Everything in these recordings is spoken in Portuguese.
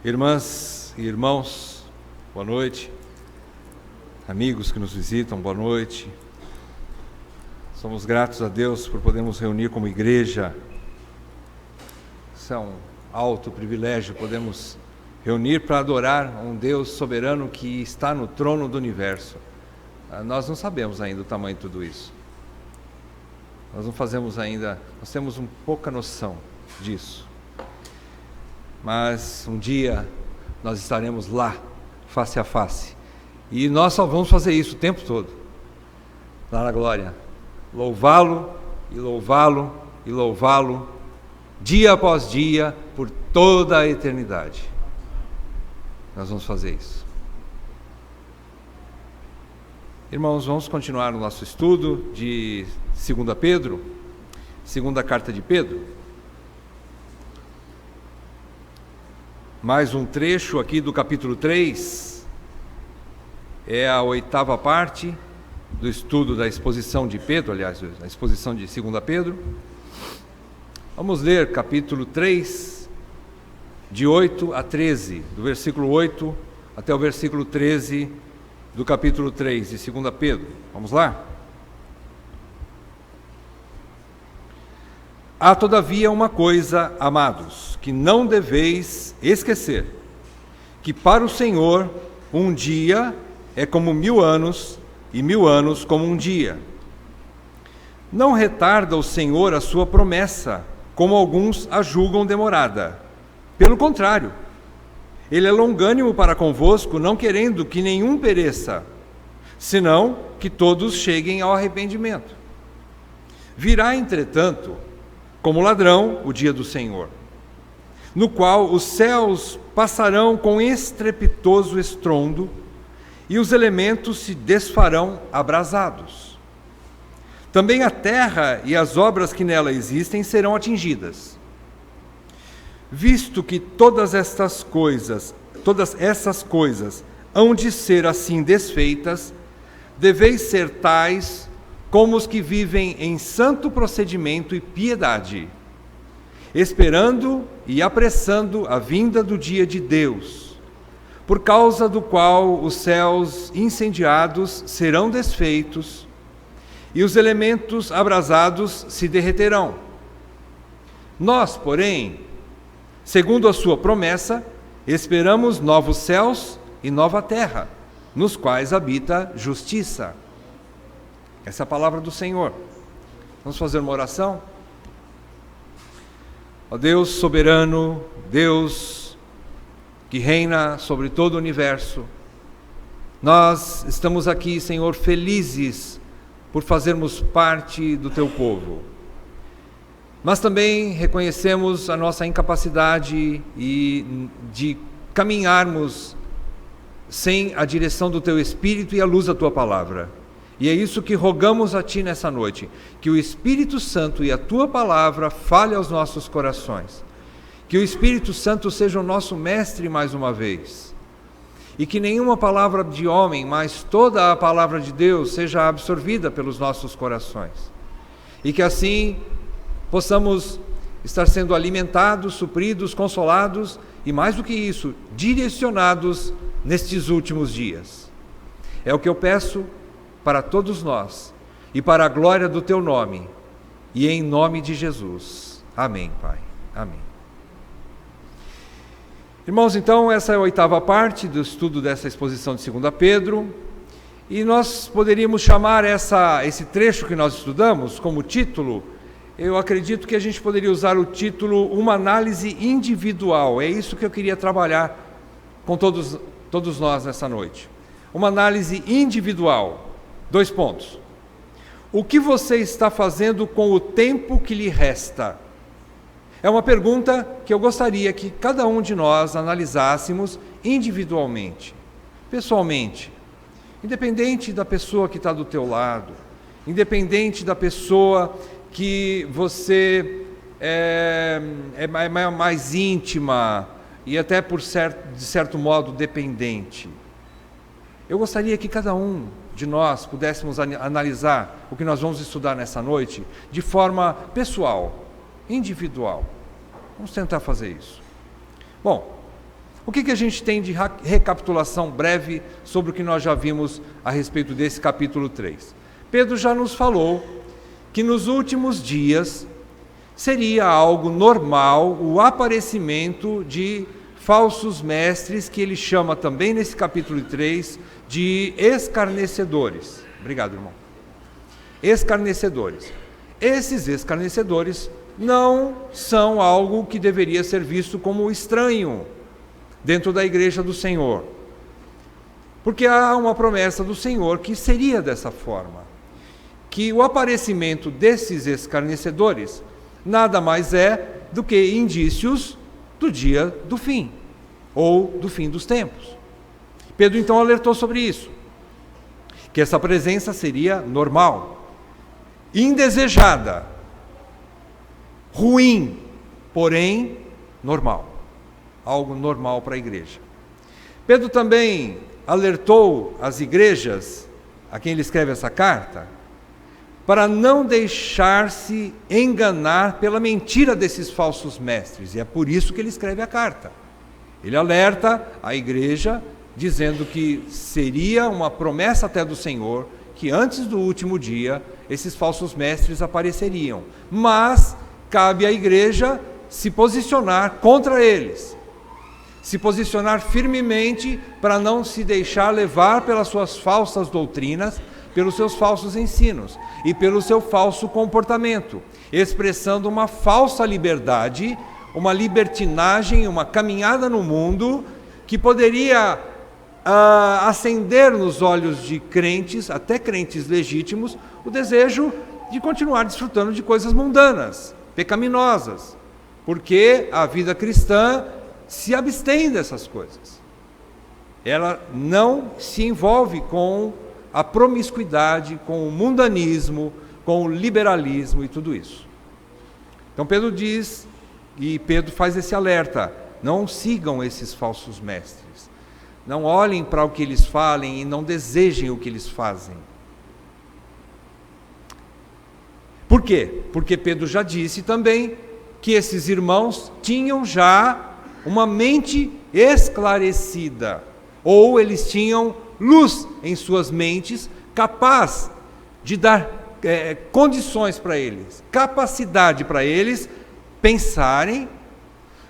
Irmãs e irmãos, boa noite. Amigos que nos visitam, boa noite. Somos gratos a Deus por podermos reunir como igreja. Isso é um alto privilégio, podemos reunir para adorar um Deus soberano que está no trono do universo. Nós não sabemos ainda o tamanho de tudo isso. Nós temos pouca noção disso. Mas um dia nós estaremos lá, face a face. E nós só vamos fazer isso o tempo todo, lá na glória. Louvá-lo e louvá-lo e louvá-lo, dia após dia, por toda a eternidade. Nós vamos fazer isso. Irmãos, vamos continuar o nosso estudo de 2 Pedro, segunda carta de Pedro. Mais um trecho aqui do capítulo 3, é a 8ª parte do estudo da exposição de Pedro, aliás, a exposição de 2 Pedro. Vamos ler capítulo 3, de 8 a 13, do versículo 8 até o versículo 13 do capítulo 3 de 2 Pedro. Vamos lá? Há todavia uma coisa, amados, que não deveis esquecer, que para o Senhor um dia é como 1000 anos, e 1000 anos como um dia. Não retarda o Senhor a sua promessa, como alguns a julgam demorada. Pelo contrário, Ele é longânimo para convosco, não querendo que nenhum pereça, senão que todos cheguem ao arrependimento. Virá, entretanto, como ladrão o dia do Senhor, no qual os céus passarão com estrepitoso estrondo, e os elementos se desfarão abrasados. Também a terra e as obras que nela existem serão atingidas. Visto que todas essas coisas hão de ser assim desfeitas, deveis ser tais como os que vivem em santo procedimento e piedade, esperando e apressando a vinda do dia de Deus, por causa do qual os céus incendiados serão desfeitos e os elementos abrasados se derreterão. Nós, porém, segundo a sua promessa, esperamos novos céus e nova terra, nos quais habita justiça. Essa é a palavra do Senhor. Vamos fazer uma oração? Ó Deus soberano, Deus que reina sobre todo o universo, nós estamos aqui, Senhor, felizes por fazermos parte do Teu povo. Mas também reconhecemos a nossa incapacidade de caminharmos sem a direção do Teu Espírito e a luz da Tua palavra. E é isso que rogamos a Ti nessa noite, que o Espírito Santo e a Tua palavra fale aos nossos corações, que o Espírito Santo seja o nosso mestre mais uma vez, e que nenhuma palavra de homem, mas toda a palavra de Deus seja absorvida pelos nossos corações, e que assim possamos estar sendo alimentados, supridos, consolados, e mais do que isso, direcionados nestes últimos dias. É o que eu peço para todos nós, e para a glória do Teu nome, e em nome de Jesus. Amém, Pai. Amém. Irmãos, então, essa é a 8ª parte do estudo dessa exposição de 2 Pedro, e nós poderíamos chamar esse trecho que nós estudamos como título, eu acredito que a gente poderia usar o título Uma Análise Individual. É isso que eu queria trabalhar com todos nós nessa noite. Uma análise individual. 2 pontos. O que você está fazendo com o tempo que lhe resta? É uma pergunta que eu gostaria que cada um de nós analisássemos individualmente, pessoalmente, independente da pessoa que está do teu lado, independente da pessoa que você é mais íntima e até de certo modo dependente. Eu gostaria que cada um de nós pudéssemos analisar o que nós vamos estudar nessa noite de forma pessoal, individual. Vamos tentar fazer isso. Bom, O que a gente tem de recapitulação breve sobre o que nós já vimos a respeito desse capítulo 3? Pedro já nos falou que nos últimos dias seria algo normal o aparecimento de falsos mestres, que ele chama também nesse capítulo 3 de escarnecedores. Obrigado, irmão. Escarnecedores. Esses escarnecedores não são algo que deveria ser visto como estranho dentro da igreja do Senhor, porque há uma promessa do Senhor que seria dessa forma, que o aparecimento desses escarnecedores nada mais é do que indícios do dia do fim, ou do fim dos tempos. Pedro então alertou sobre isso, que essa presença seria normal, indesejada, ruim, porém normal, algo normal para a igreja. Pedro também alertou as igrejas a quem ele escreve essa carta, para não deixar-se enganar pela mentira desses falsos mestres, e é por isso que ele escreve a carta. Ele alerta a igreja, dizendo que seria uma promessa até do Senhor, que antes do último dia, esses falsos mestres apareceriam, mas cabe à igreja se posicionar contra eles, se posicionar firmemente para não se deixar levar pelas suas falsas doutrinas, pelos seus falsos ensinos e pelo seu falso comportamento, expressando uma falsa liberdade, uma libertinagem, uma caminhada no mundo que poderia acender nos olhos de crentes, até crentes legítimos, o desejo de continuar desfrutando de coisas mundanas, pecaminosas, porque a vida cristã se abstém dessas coisas. Ela não se envolve com a promiscuidade, com o mundanismo, com o liberalismo e tudo isso. Então Pedro diz, e Pedro faz esse alerta: não sigam esses falsos mestres, não olhem para o que eles falem e não desejem o que eles fazem. Por quê? Porque Pedro já disse também que esses irmãos tinham já uma mente esclarecida, ou eles tinham luz em suas mentes, capaz de dar condições para eles, capacidade para eles pensarem,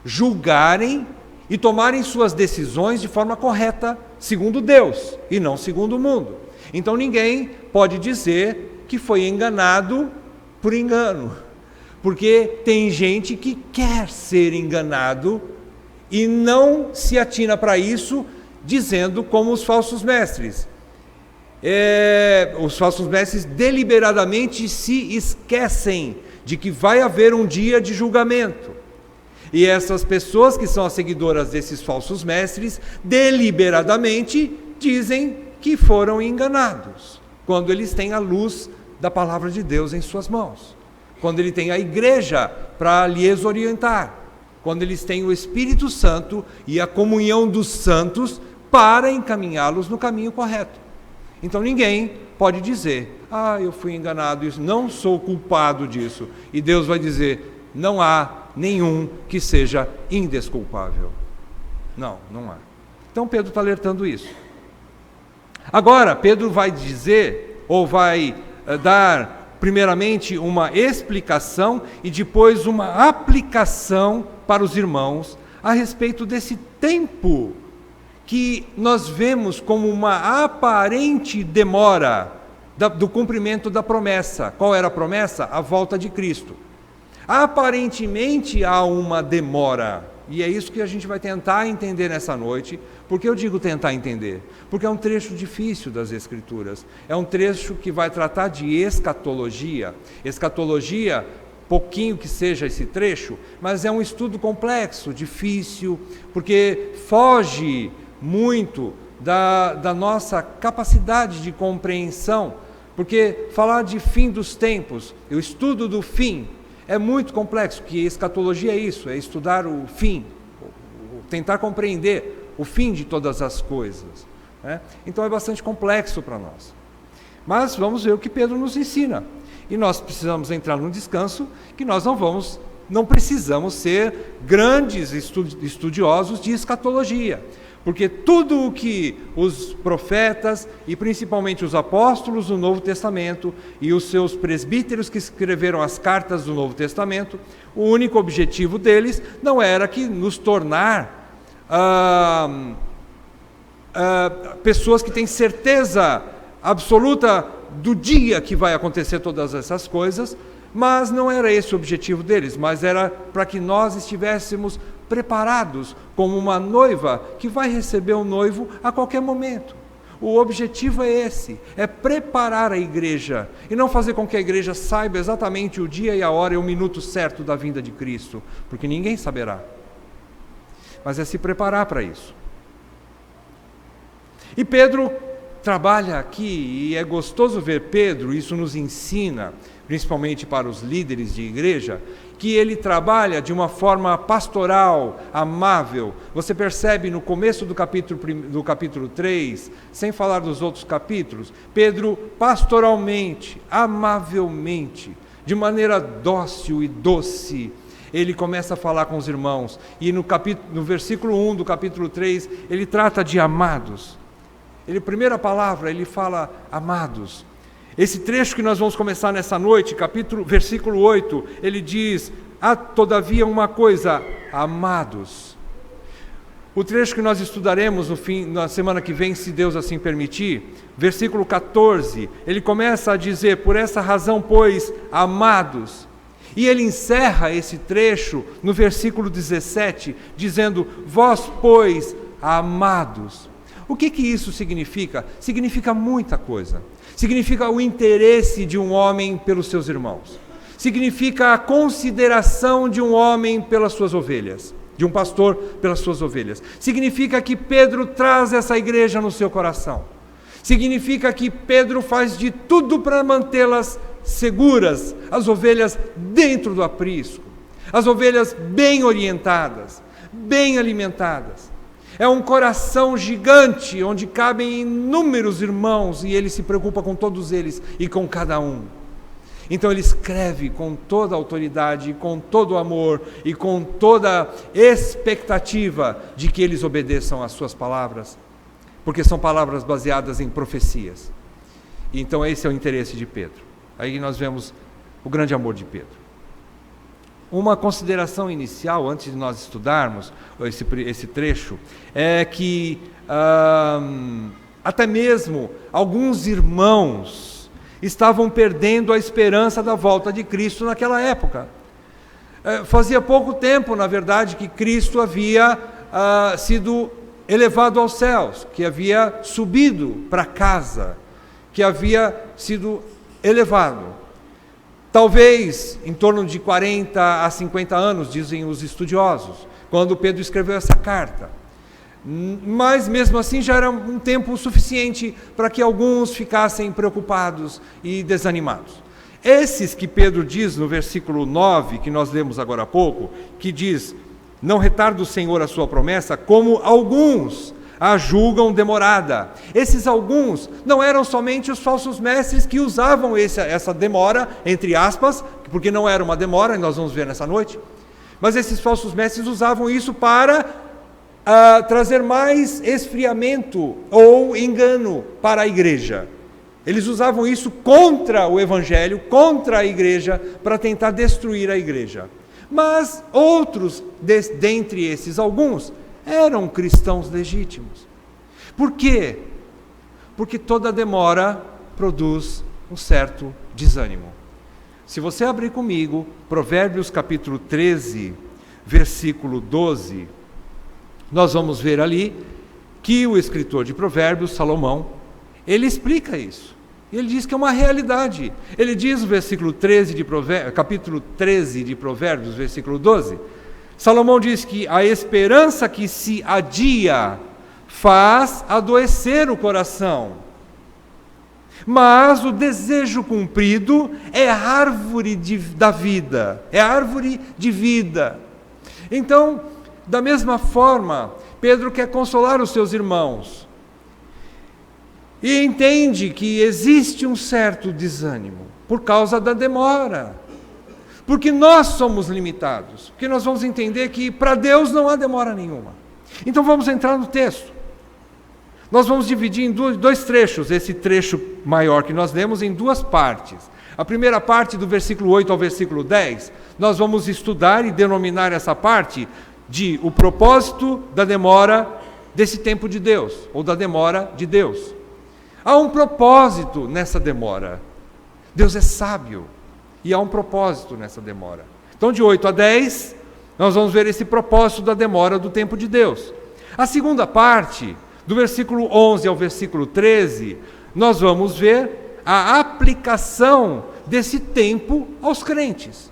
julgarem e tomarem suas decisões de forma correta, segundo Deus e não segundo o mundo. Então ninguém pode dizer que foi enganado por engano, porque tem gente que quer ser enganado e não se atina para isso, dizendo como os falsos mestres. Os falsos mestres deliberadamente se esquecem de que vai haver um dia de julgamento. E essas pessoas que são as seguidoras desses falsos mestres, deliberadamente dizem que foram enganados, quando eles têm a luz da palavra de Deus em suas mãos, quando ele tem a igreja para lhes orientar, quando eles têm o Espírito Santo e a comunhão dos santos para encaminhá-los no caminho correto. Então ninguém pode dizer: eu fui enganado, não sou culpado disso. E Deus vai dizer: não há nenhum que seja indesculpável. Não há. Então Pedro está alertando isso. Agora Pedro vai dizer, ou vai dar primeiramente uma explicação e depois uma aplicação para os irmãos a respeito desse tempo que nós vemos como uma aparente demora do cumprimento da promessa. Qual era a promessa? A volta de Cristo. Aparentemente há uma demora, e é isso que a gente vai tentar entender nessa noite. Por que eu digo tentar entender? Porque é um trecho difícil das Escrituras, é um trecho que vai tratar de escatologia. Escatologia, pouquinho que seja esse trecho, mas é um estudo complexo, difícil, porque foge muito da nossa capacidade de compreensão, porque falar de fim dos tempos, o estudo do fim, é muito complexo, porque escatologia é isso, é estudar o fim, tentar compreender o fim de todas as coisas, né? Então é bastante complexo para nós. Mas vamos ver o que Pedro nos ensina. E nós precisamos entrar num descanso que nós não vamos não precisamos ser grandes estudiosos de escatologia, porque tudo o que os profetas e principalmente os apóstolos do Novo Testamento e os seus presbíteros que escreveram as cartas do Novo Testamento, o único objetivo deles não era que nos tornar pessoas que têm certeza absoluta do dia que vai acontecer todas essas coisas, mas não era esse o objetivo deles, mas era para que nós estivéssemos preparados como uma noiva que vai receber o noivo a qualquer momento. O objetivo é esse, é preparar a igreja e não fazer com que a igreja saiba exatamente o dia e a hora e o minuto certo da vinda de Cristo, porque ninguém saberá, mas é se preparar para isso. E Pedro trabalha aqui, e é gostoso ver Pedro, isso nos ensina, principalmente para os líderes de igreja, que ele trabalha de uma forma pastoral, amável. Você percebe no começo do capítulo 3, sem falar dos outros capítulos, Pedro pastoralmente, amavelmente, de maneira dócil e doce, ele começa a falar com os irmãos, e no versículo 1 do capítulo 3, ele trata de amados. Primeira palavra, ele fala amados. Esse trecho que nós vamos começar nessa noite, versículo 8, ele diz: todavia uma coisa, amados. O trecho que nós estudaremos na semana que vem, se Deus assim permitir, versículo 14, ele começa a dizer: por essa razão, pois, amados. E ele encerra esse trecho no versículo 17, dizendo: vós, pois, amados. O que isso significa? Significa muita coisa. Significa o interesse de um homem pelos seus irmãos. Significa a consideração de um homem pelas suas ovelhas, de um pastor pelas suas ovelhas. Significa que Pedro traz essa igreja no seu coração. Significa que Pedro faz de tudo para mantê-las seguras, as ovelhas dentro do aprisco, as ovelhas bem orientadas, bem alimentadas. É um coração gigante, onde cabem inúmeros irmãos, e ele se preocupa com todos eles e com cada um. Então ele escreve com toda a autoridade, com todo o amor e com toda a expectativa de que eles obedeçam às suas palavras, porque são palavras baseadas em profecias. Então esse é o interesse de Pedro. Aí nós vemos o grande amor de Pedro. Uma consideração inicial, antes de nós estudarmos esse trecho, é que até mesmo alguns irmãos estavam perdendo a esperança da volta de Cristo naquela época. Fazia pouco tempo, na verdade, que Cristo havia sido elevado aos céus, que havia subido para casa, que havia sido elevado. Talvez em torno de 40 a 50 anos, dizem os estudiosos, quando Pedro escreveu essa carta. Mas mesmo assim já era um tempo suficiente para que alguns ficassem preocupados e desanimados. Esses que Pedro diz no versículo 9, que nós lemos agora há pouco, que diz: não retarda o Senhor a sua promessa, como alguns a julgam demorada. Esses alguns não eram somente os falsos mestres que usavam essa demora, entre aspas, porque não era uma demora, e nós vamos ver nessa noite, mas esses falsos mestres usavam isso para trazer mais esfriamento ou engano para a igreja. Eles usavam isso contra o evangelho, contra a igreja, para tentar destruir a igreja. Mas outros, dentre esses alguns, eram cristãos legítimos. Por quê? Porque toda demora produz um certo desânimo. Se você abrir comigo, Provérbios capítulo 13, versículo 12, nós vamos ver ali que o escritor de Provérbios, Salomão, ele explica isso. Ele diz que é uma realidade. Ele diz no versículo 13 capítulo 13 de Provérbios, versículo 12, Salomão diz que a esperança que se adia faz adoecer o coração, mas o desejo cumprido é árvore da vida, é árvore de vida. Então, da mesma forma, Pedro quer consolar os seus irmãos e entende que existe um certo desânimo por causa da demora, Porque nós somos limitados. Porque nós vamos entender que para Deus não há demora nenhuma. Então vamos entrar no texto. Nós vamos dividir em dois trechos, esse trecho maior que nós lemos, em duas partes. A primeira parte, do versículo 8 ao versículo 10, nós vamos estudar e denominar essa parte de o propósito da demora desse tempo de Deus, ou da demora de Deus. Há um propósito nessa demora. Deus é sábio e há um propósito nessa demora. Então, de 8 a 10, nós vamos ver esse propósito da demora do tempo de Deus. A segunda parte, do versículo 11 ao versículo 13, nós vamos ver a aplicação desse tempo aos crentes.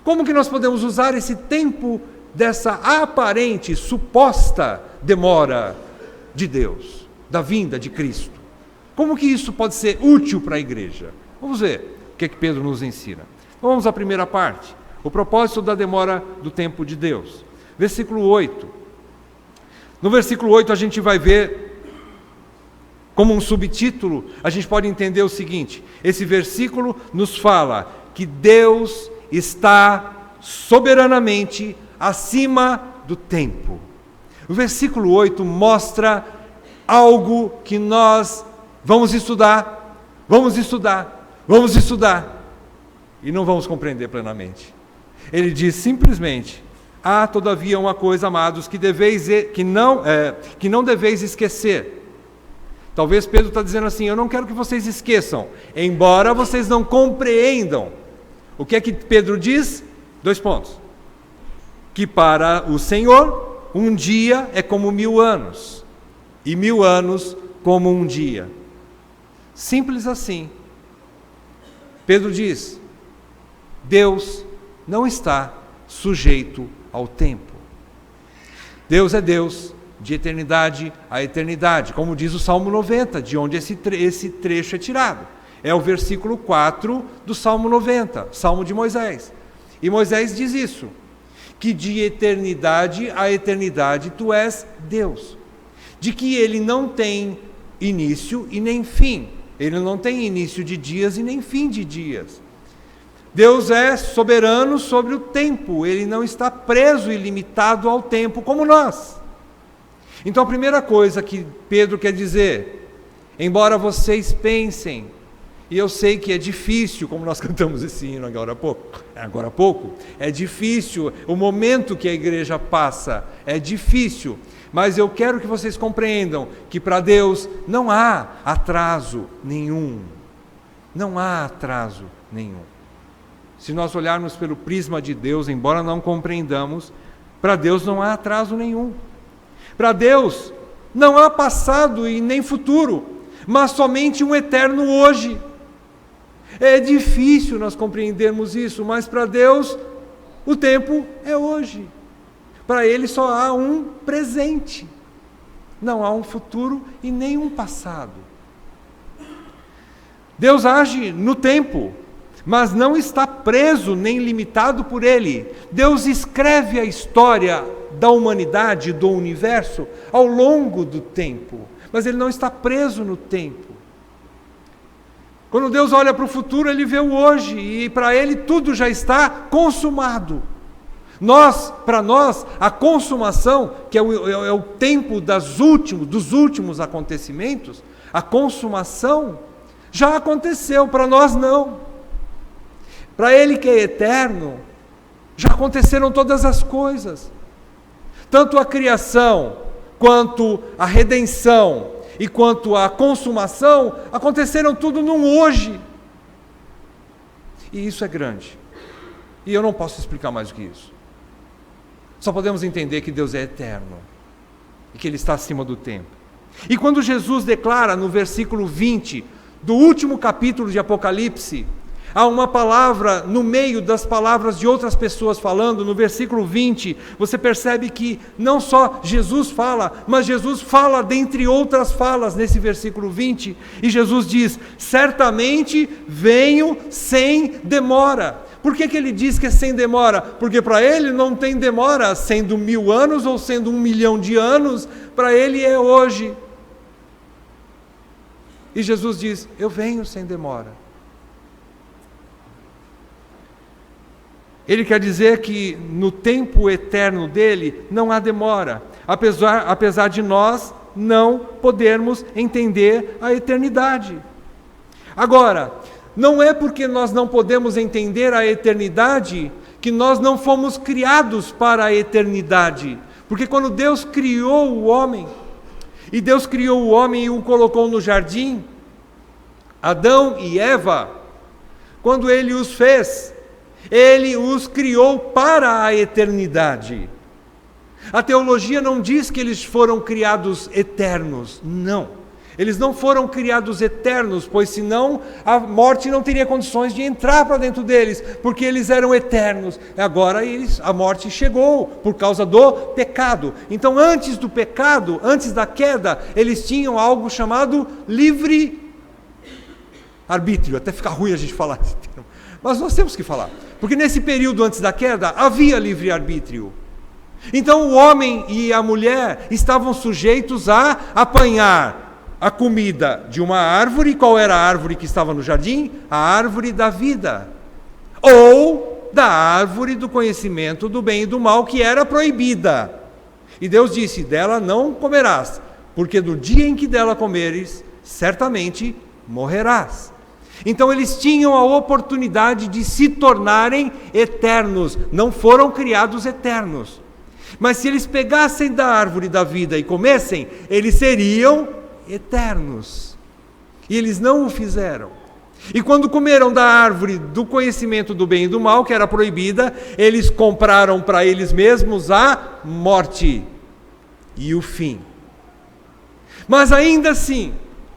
Como que nós podemos usar esse tempo dessa aparente, suposta demora de Deus, da vinda de Cristo? Como que isso pode ser útil para a igreja? Vamos ver o que é que Pedro nos ensina. Então, vamos à primeira parte, o propósito da demora do tempo de Deus. Versículo 8. No versículo 8 a gente vai ver, como um subtítulo, a gente pode entender o seguinte: esse versículo nos fala que Deus está soberanamente acima do tempo. O versículo 8 mostra algo que nós vamos estudar, e não vamos compreender plenamente. Ele diz simplesmente: há todavia uma coisa, amados, que não deveis esquecer. Talvez Pedro está dizendo assim: eu não quero que vocês esqueçam, embora vocês não compreendam. O que é que Pedro diz? 2 pontos. Que para o Senhor, um dia é como 1000 anos, e 1000 anos como um dia. Simples assim. Pedro diz: Deus não está sujeito ao tempo. Deus é Deus de eternidade a eternidade, como diz o Salmo 90, de onde esse trecho é tirado. É o versículo 4 do Salmo 90, Salmo de Moisés. E Moisés diz isso, que de eternidade a eternidade tu és Deus. De que ele não tem início e nem fim. Ele não tem início de dias e nem fim de dias. Deus é soberano sobre o tempo, ele não está preso e limitado ao tempo como nós. Então a primeira coisa que Pedro quer dizer, embora vocês pensem, e eu sei que é difícil, como nós cantamos esse hino agora há pouco, é difícil, o momento que a igreja passa é difícil, mas eu quero que vocês compreendam que para Deus não há atraso nenhum. Não há atraso nenhum. Se nós olharmos pelo prisma de Deus, embora não compreendamos, para Deus não há atraso nenhum. Para Deus não há passado e nem futuro, mas somente um eterno hoje. É difícil nós compreendermos isso, mas para Deus o tempo é hoje. Para Ele só há um presente, não há um futuro e nem um passado. Deus age no tempo, mas não está preso nem limitado por ele. Deus escreve a história da humanidade, do universo, ao longo do tempo, mas ele não está preso no tempo. Quando Deus olha para o futuro, ele vê o hoje, e para ele tudo já está consumado. Para nós, a consumação, que é o tempo dos últimos acontecimentos, a consumação já aconteceu, para nós não. Para ele que é eterno, já aconteceram todas as coisas. Tanto a criação, quanto a redenção, e quanto a consumação, aconteceram tudo num hoje. E isso é grande. E eu não posso explicar mais do que isso. Só podemos entender que Deus é eterno, e que Ele está acima do tempo. E quando Jesus declara no versículo 20, do último capítulo de Apocalipse, há uma palavra no meio das palavras de outras pessoas falando, no versículo 20, você percebe que não só Jesus fala, mas Jesus fala dentre outras falas nesse versículo 20, e Jesus diz: certamente venho sem demora. Por que ele diz que é sem demora? Porque para ele não tem demora, sendo 1000 anos ou sendo 1 milhão de anos, para ele é hoje. E Jesus diz: eu venho sem demora. Ele quer dizer que no tempo eterno dele não há demora, apesar de nós não podermos entender a eternidade. Agora, não é porque nós não podemos entender a eternidade que nós não fomos criados para a eternidade. Porque quando Deus criou o homem, e Deus criou o homem e o colocou no jardim, Adão e Eva, quando Ele os fez, Ele os criou para a eternidade. A teologia não diz que eles foram criados eternos, não. Eles não foram criados eternos, pois senão a morte não teria condições de entrar para dentro deles, porque eles eram eternos. Agora a morte chegou por causa do pecado. Então antes do pecado, antes da queda, eles tinham algo chamado livre-arbítrio. Até fica ruim a gente falar esse termo, mas nós temos que falar. Porque nesse período antes da queda, havia livre-arbítrio. Então o homem e a mulher estavam sujeitos a apanhar a comida de uma árvore. Qual era a árvore que estava no jardim? A árvore da vida. Ou da árvore do conhecimento do bem e do mal, que era proibida. E Deus disse, dela não comerás, porque no dia em que dela comeres, certamente morrerás. Então eles tinham a oportunidade de se tornarem eternos, não foram criados eternos. Mas se eles pegassem da árvore da vida e comessem, eles seriam eternos. E eles não o fizeram. E quando comeram da árvore do conhecimento do bem e do mal, que era proibida, eles compraram para eles mesmos a morte e o fim. Mas ainda assim,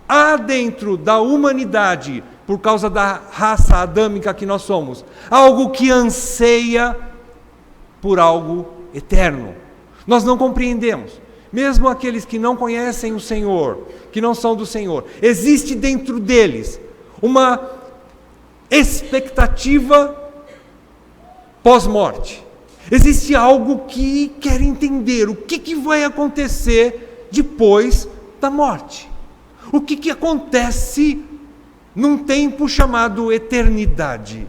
há dentro da humanidade, por causa da raça adâmica que nós somos, algo que anseia por algo eterno. Nós não compreendemos. Mesmo aqueles que não conhecem o Senhor, que não são do Senhor, existe dentro deles uma expectativa pós-morte. Existe algo que quer entender o que vai acontecer depois da morte. O que acontece num tempo chamado eternidade.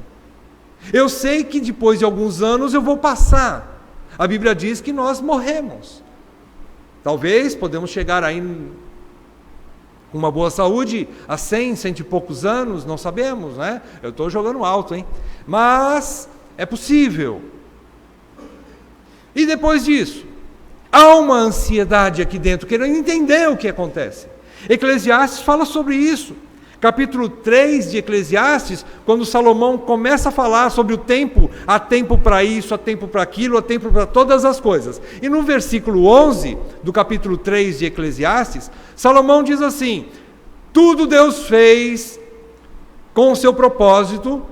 Eu sei que depois de alguns anos eu vou passar. A Bíblia diz que nós morremos. Talvez podemos chegar aí com uma boa saúde a 100 e poucos anos, não sabemos, né? Eu estou jogando alto, hein? Mas é possível. E depois disso, há uma ansiedade aqui dentro, querendo entender o que acontece. Eclesiastes fala sobre isso. Capítulo 3 de Eclesiastes, quando Salomão começa a falar sobre o tempo, há tempo para isso, há tempo para aquilo, há tempo para todas as coisas. E no versículo 11 do capítulo 3 de Eclesiastes, Salomão diz assim: tudo Deus fez com o seu propósito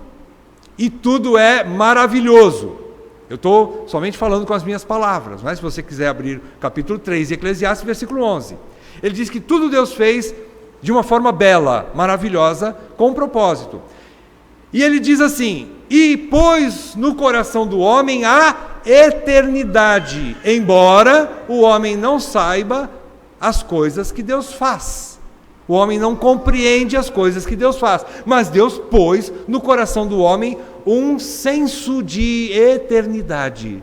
e tudo é maravilhoso. Eu estou somente falando com as minhas palavras, mas se você quiser abrir capítulo 3 de Eclesiastes, versículo 11. Ele diz que tudo Deus fez de uma forma bela, maravilhosa, com propósito. E ele diz assim: e pôs no coração do homem a eternidade, embora o homem não saiba as coisas que Deus faz. O homem não compreende as coisas que Deus faz, mas Deus pôs no coração do homem um senso de eternidade.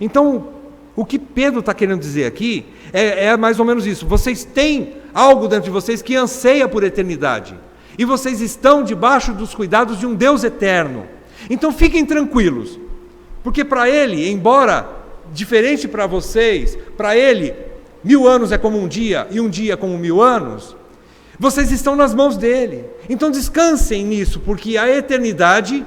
Então, o que Pedro está querendo dizer aqui é mais ou menos isso. Vocês têm algo dentro de vocês que anseia por eternidade. E vocês estão debaixo dos cuidados de um Deus eterno. Então fiquem tranquilos. Porque para Ele, embora diferente para vocês, para Ele, 1000 anos é como um dia e um dia como 1000 anos, vocês estão nas mãos dEle. Então descansem nisso, porque a eternidade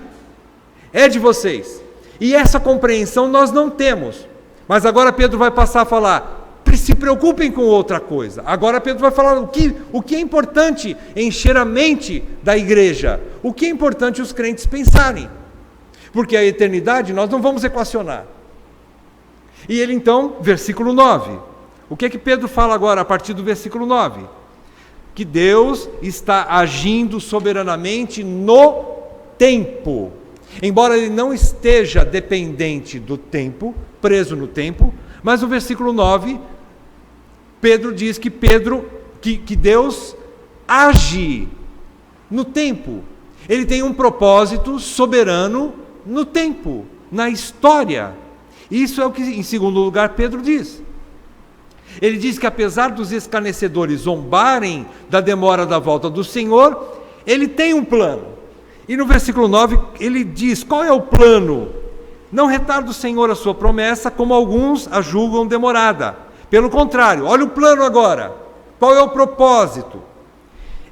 é de vocês. E essa compreensão nós não temos. Mas agora Pedro vai passar a falar: se preocupem com outra coisa. Agora Pedro vai falar o que é importante encher a mente da igreja. O que é importante os crentes pensarem. Porque a eternidade nós não vamos equacionar. E ele então, versículo 9. O que é que Pedro fala agora a partir do versículo 9? Que Deus está agindo soberanamente no tempo. Embora ele não esteja dependente do tempo, preso no tempo, mas no versículo 9, Pedro diz que Deus age no tempo. Ele tem um propósito soberano no tempo. na história. Isso é o que, em segundo lugar, Pedro diz. Ele diz que apesar dos escarnecedores zombarem da demora da volta do Senhor, ele tem um plano. E no versículo 9 ele diz: qual é o plano? Não retarda o Senhor a sua promessa, como alguns a julgam demorada. Pelo contrário, olha o plano agora. Qual é o propósito?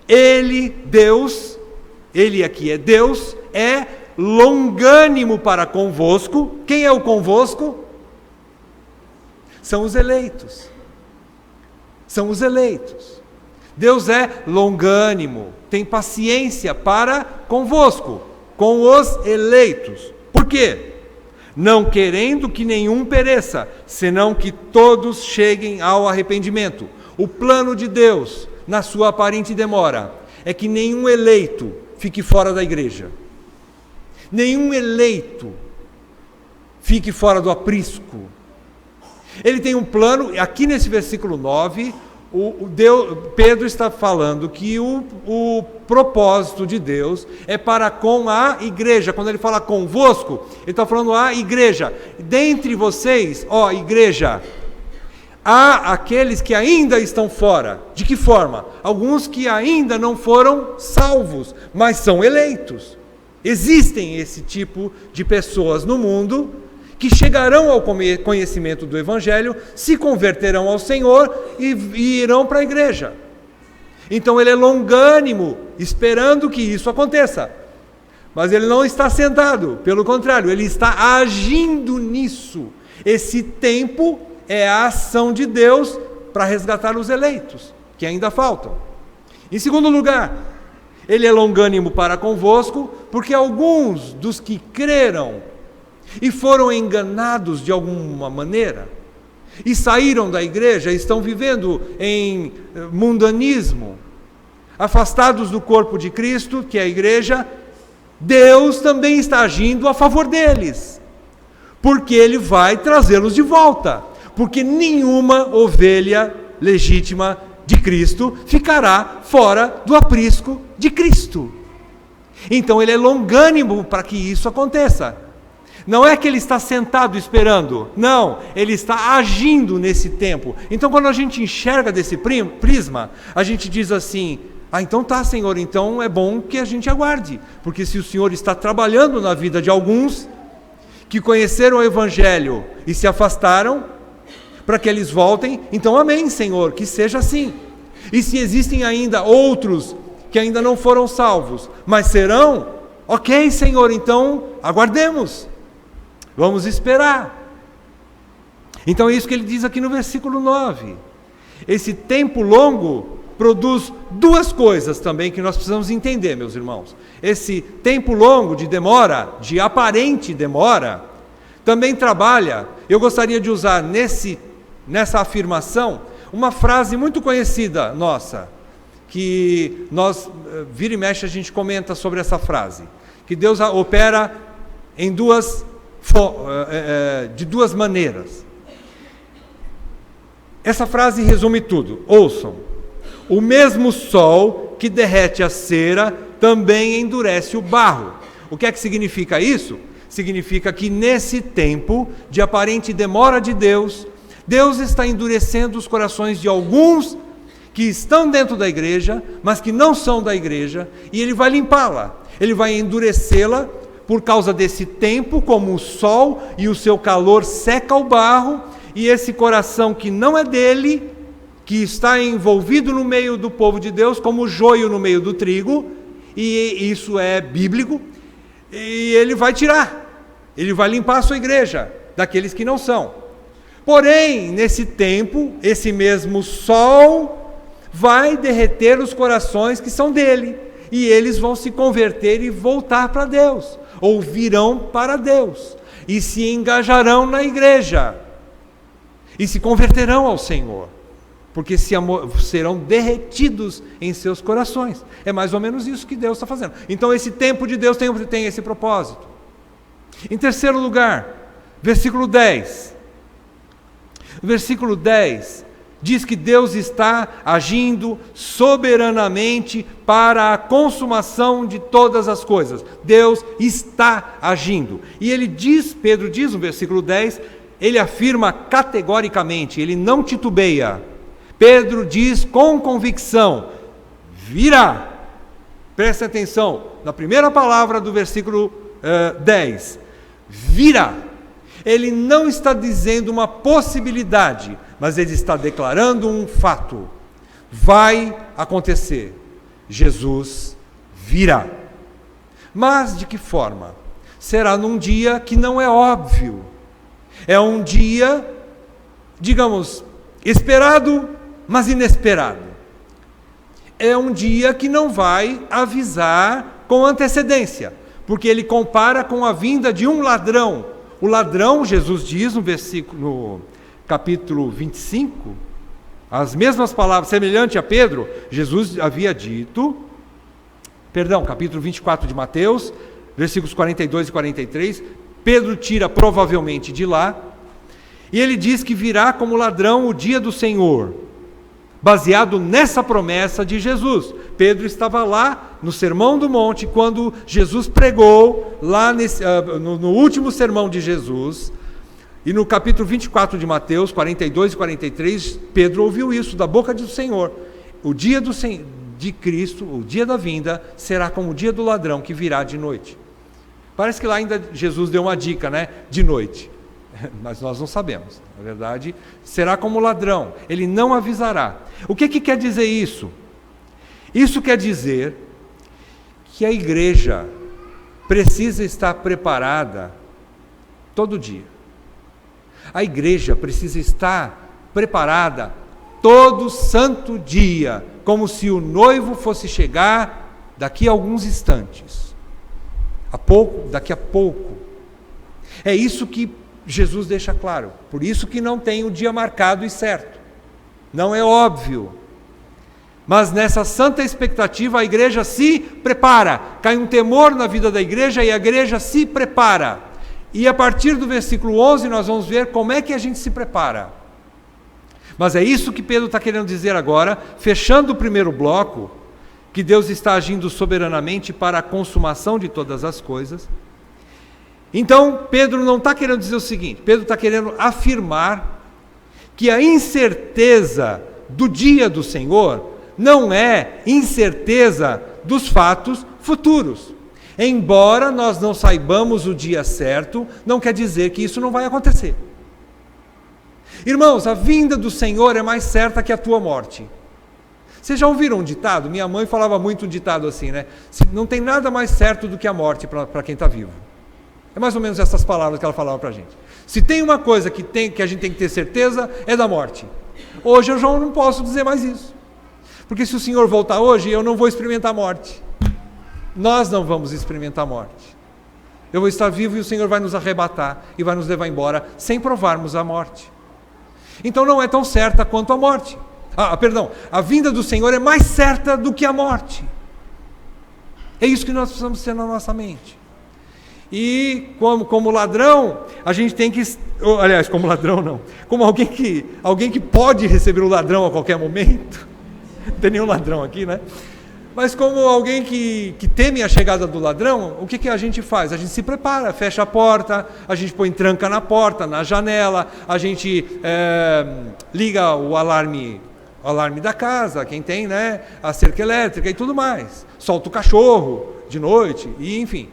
Ele, Deus, ele aqui é Deus, é longânimo para convosco. Quem é o convosco? São os eleitos. São os eleitos. Deus é longânimo, tem paciência para convosco, com os eleitos. Por quê? Não querendo que nenhum pereça, senão que todos cheguem ao arrependimento. O plano de Deus, na sua aparente demora, é que nenhum eleito fique fora da igreja. Nenhum eleito fique fora do aprisco. Ele tem um plano, aqui nesse versículo 9, Pedro está falando que o propósito de Deus é para com a igreja. Quando ele fala convosco, ele está falando a igreja. Dentre vocês, ó igreja, há aqueles que ainda estão fora. De que forma? Alguns que ainda não foram salvos, mas são eleitos. Existem esse tipo de pessoas no mundo que chegarão ao conhecimento do Evangelho, se converterão ao Senhor e irão para a igreja. Então ele é longânimo, esperando que isso aconteça. Mas ele não está sentado, pelo contrário, ele está agindo nisso. Esse tempo é a ação de Deus para resgatar os eleitos, que ainda faltam. Em segundo lugar, ele é longânimo para convosco, porque alguns dos que creram e foram enganados de alguma maneira, e saíram da igreja, estão vivendo em mundanismo, afastados do corpo de Cristo, que é a igreja, Deus também está agindo a favor deles, porque Ele vai trazê-los de volta, porque nenhuma ovelha legítima de Cristo ficará fora do aprisco de Cristo. Então Ele é longânimo para que isso aconteça. Não é que ele está sentado esperando, não, ele está agindo nesse tempo. Então quando a gente enxerga desse prisma, a gente diz assim: então tá, Senhor, então é bom que a gente aguarde, porque se o Senhor está trabalhando na vida de alguns que conheceram o Evangelho e se afastaram, para que eles voltem, então amém, Senhor, que seja assim. E se existem ainda outros que ainda não foram salvos, mas serão, ok, Senhor, então aguardemos. Vamos esperar. Então é isso que ele diz aqui no versículo 9. Esse tempo longo produz duas coisas também que nós precisamos entender, meus irmãos. Esse tempo longo de demora, de aparente demora, também trabalha. Eu gostaria de usar nessa afirmação uma frase muito conhecida nossa, que nós, vira e mexe, a gente comenta sobre essa frase, que Deus opera em de duas maneiras. Essa frase resume tudo. Ouçam: o mesmo sol que derrete a cera também endurece o barro. O que é que significa isso? Significa que nesse tempo de aparente demora de Deus, Deus está endurecendo os corações de alguns que estão dentro da igreja, mas que não são da igreja, e Ele vai limpá-la, Ele vai endurecê-la por causa desse tempo, como o sol e o seu calor seca o barro, e esse coração que não é dele, que está envolvido no meio do povo de Deus, como o joio no meio do trigo, e isso é bíblico, e Ele vai tirar, Ele vai limpar a sua igreja daqueles que não são. Porém, nesse tempo, esse mesmo sol vai derreter os corações que são dele, e eles vão se converter e voltar para Deus, ou virão para Deus, e se engajarão na igreja, e se converterão ao Senhor, porque serão derretidos em seus corações. É mais ou menos isso que Deus está fazendo. Então esse tempo de Deus tem esse propósito. Em terceiro lugar, versículo 10. O versículo 10 diz que Deus está agindo soberanamente para a consumação de todas as coisas. Deus está agindo. E ele diz, Pedro diz no versículo 10, ele afirma categoricamente, ele não titubeia. Pedro diz com convicção, virá. Presta atenção, na primeira palavra do versículo 10, virá. Ele não está dizendo uma possibilidade, mas ele está declarando um fato. Vai acontecer. Jesus virá. Mas de que forma? Será num dia que não é óbvio. É um dia, digamos, esperado, mas inesperado. É um dia que não vai avisar com antecedência, porque ele compara com a vinda de um ladrão. O ladrão, Jesus diz no capítulo 25, as mesmas palavras, semelhante a Pedro, Jesus havia dito, capítulo 24 de Mateus, versículos 42 e 43, Pedro tira provavelmente de lá, e ele diz que virá como ladrão o dia do Senhor, baseado nessa promessa de Jesus. Pedro estava lá no Sermão do Monte, quando Jesus pregou, lá no último sermão de Jesus, e no capítulo 24 de Mateus, 42 e 43, Pedro ouviu isso da boca do Senhor. O dia de Cristo, o dia da vinda, será como o dia do ladrão que virá de noite. Parece que lá ainda Jesus deu uma dica, né? De noite. Mas nós não sabemos. Na verdade, será como ladrão. Ele não avisará. O que quer dizer isso? Isso quer dizer que a igreja precisa estar preparada todo dia. A igreja precisa estar preparada todo santo dia, como se o noivo fosse chegar daqui a alguns instantes. Daqui a pouco. É isso que Jesus deixa claro. Por isso que não tem o dia marcado e certo. Não é óbvio. Mas nessa santa expectativa a igreja se prepara. Cai um temor na vida da igreja e a igreja se prepara. E a partir do versículo 11 nós vamos ver como é que a gente se prepara. Mas é isso que Pedro está querendo dizer agora, fechando o primeiro bloco, que Deus está agindo soberanamente para a consumação de todas as coisas. Então, Pedro não está querendo dizer o seguinte, Pedro está querendo afirmar que a incerteza do dia do Senhor não é incerteza dos fatos futuros. Embora nós não saibamos o dia certo, não quer dizer que isso não vai acontecer. Irmãos, a vinda do Senhor é mais certa que a tua morte. Vocês já ouviram um ditado? Minha mãe falava muito um ditado assim, né? Não tem nada mais certo do que a morte para quem está vivo. É mais ou menos essas palavras que ela falava para a gente. Se tem uma coisa que a gente tem que ter certeza, é da morte. Hoje eu já não posso dizer mais isso. Porque se o Senhor voltar hoje, eu não vou experimentar a morte. Nós não vamos experimentar a morte. Eu vou estar vivo e o Senhor vai nos arrebatar e vai nos levar embora sem provarmos a morte. Então não é tão certa quanto a morte. A vinda do Senhor é mais certa do que a morte. É isso que nós precisamos ter na nossa mente. E como ladrão, a gente tem que... Aliás, como ladrão não. Como alguém que pode receber o ladrão a qualquer momento. Não tem nenhum ladrão aqui, né? Mas como alguém que teme a chegada do ladrão, o que a gente faz? A gente se prepara, fecha a porta, a gente põe tranca na porta, na janela, a gente liga o alarme da casa, quem tem, né? A cerca elétrica e tudo mais. Solta o cachorro de noite, e enfim.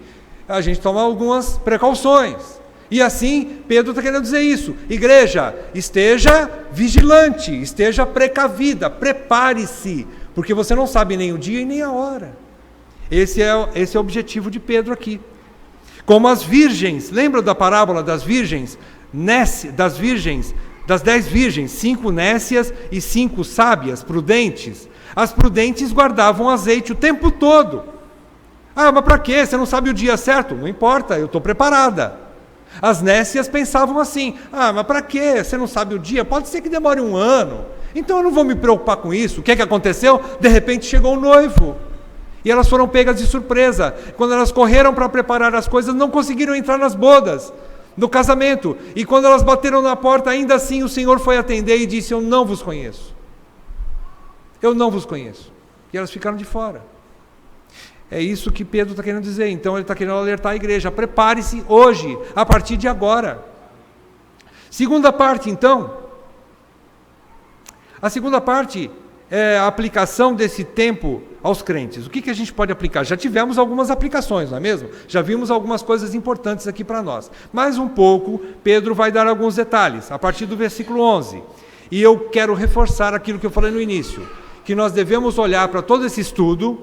A gente toma algumas precauções. E assim, Pedro está querendo dizer isso. Igreja, esteja vigilante, esteja precavida, prepare-se, porque você não sabe nem o dia e nem a hora. Esse é o objetivo de Pedro aqui. Como as virgens, lembra da parábola das virgens? Das 10 virgens, 5 nécias e 5 sábias, prudentes. As prudentes guardavam azeite o tempo todo. Mas para quê? Você não sabe o dia certo? Não importa, eu estou preparada. As nécias pensavam assim, mas para quê? Você não sabe o dia? Pode ser que demore 1 ano. Então eu não vou me preocupar com isso. O que aconteceu? De repente chegou o noivo. E elas foram pegas de surpresa. Quando elas correram para preparar as coisas, não conseguiram entrar nas bodas. no casamento. E quando elas bateram na porta, ainda assim o Senhor foi atender e disse: eu não vos conheço. Eu não vos conheço. E elas ficaram de fora. É isso que Pedro está querendo dizer. Então ele está querendo alertar a igreja: prepare-se hoje, a partir de agora. Segunda parte, então. A segunda parte é a aplicação desse tempo aos crentes. O que a gente pode aplicar? Já tivemos algumas aplicações, não é mesmo? Já vimos algumas coisas importantes aqui para nós. Mais um pouco, Pedro vai dar alguns detalhes, a partir do versículo 11. E eu quero reforçar aquilo que eu falei no início, que nós devemos olhar para todo esse estudo,